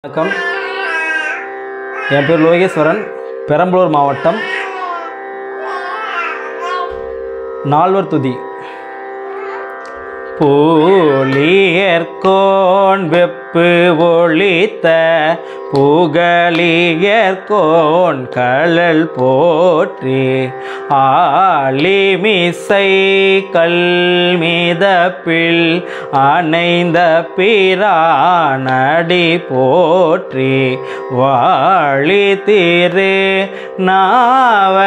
வணக்கம். என் பேர் லோகேஸ்வரன். பெரம்பலூர் மாவட்டம். நால்வர் துதி. பூலியர்கோன் வெப்பு ஒளித்த புகலியர்கோன் கழல் போற்றி ஆலிமிசை கல்மிதப்பில் அணைந்த பிரானடி போற்றி வாழி திரு நாவலூர்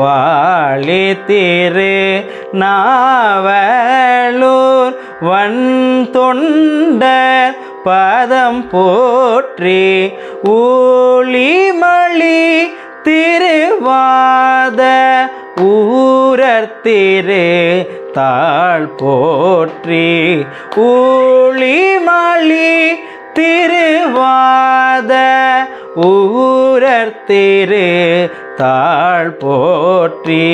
வாழி திரு நாவலூர் வன் தொண்டர் பதம் போற்றி ஊழிமளி திருவாத ஊரர் திரு தாழ் போற்றி ஊழிமளி திருவாத ஊரர் திரு தாழ் போற்றி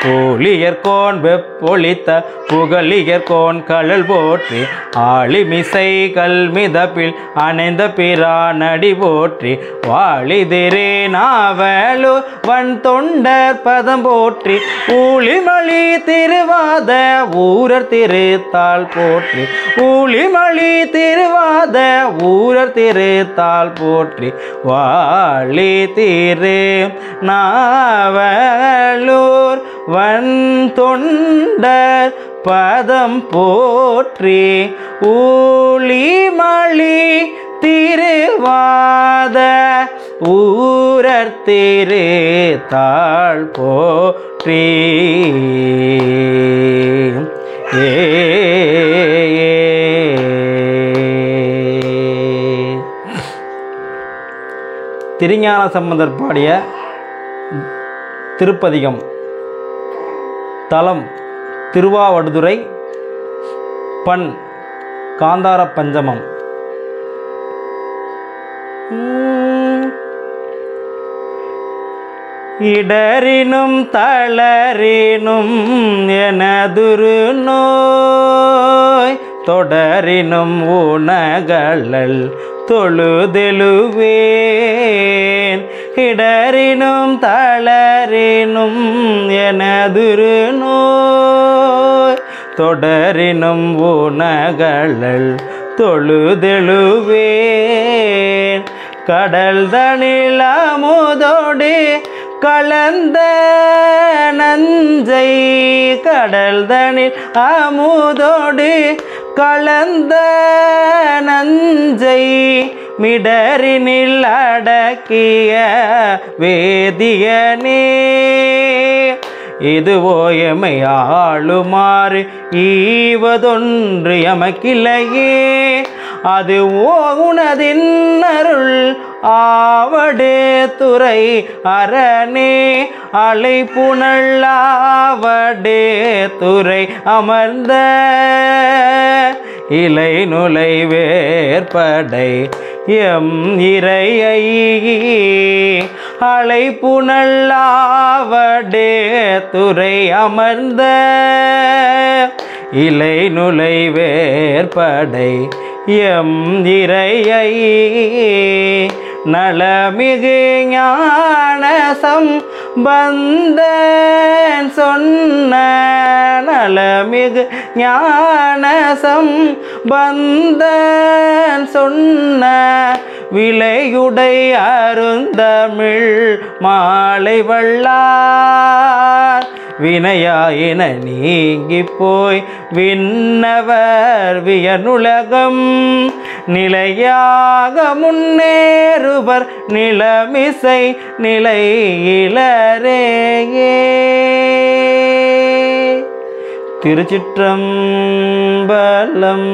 புலியர்கோன் வெப்பொழித்த புகலியர்கோன் கழல் போற்றி ஆளிமிசை கல்மிதப்பில் அணைந்த பிரானடி போற்றி வாழிதிரே நாவலூர் வன் தொண்டர் பதம் போற்றி ஊழிமளி திருவாத ஊரர் திரு தாழ் போற்றி ஊழிமளி திருவாத ஊரர் திரு தாழ் போற்றி வாழி திரு நாவலூர் வன் தொண்டர் பதம் போற்றி ஊழிமளி திருவாத ஊரர் திரு தாழ் போற்றி. திருஞான சம்பந்தர் பாடிய திருப்பதிகம். தலம் திருவாவடுதுறை. பண் காந்தார பஞ்சமம். இடரினும் தளரினும் எனதுரு நோய் தொடரினும் உணகழல் தொழுதெழுவேன் இடரினும் தளரினும் எனதுரு நோய் தொடரினும் உணகழல் தொழுதெழுவேன் கடல் தனில் அமுதோடு கலந்த நஞ்சை கடல் தனில் அமுதோடு கலந்த நஞ்சை மிடரினில் அடக்கிய வேதியனே இதுவோ எமை ஆளுமாறு ஈவதொன்று எமக்கில்லையே அது உனதின் அருள் ஆவடே துறை அரணே அலைப்புணல் ஆவடே துறை அமர்ந்த இலை நுலை வேற்படை எம் இறையை அலைப்புணல் ஆவடே துறை அமர்ந்த இலை நுலை வேற்படை எம் இறையை நலமிகு ஞான சம்பந்தன் சொன்ன நலமிகு ஞான சம்பந்தன் சொன்ன விலையுடை அருந்தமிழ் மாலை வல்லார் வினையாயின நீங்கி போய் விண்ணவர் வியனுலகம் நிலையாக முன்னேறுவர் நிலமிசை நிலையிலரேயே. திருச்சிற்றம்பலம்.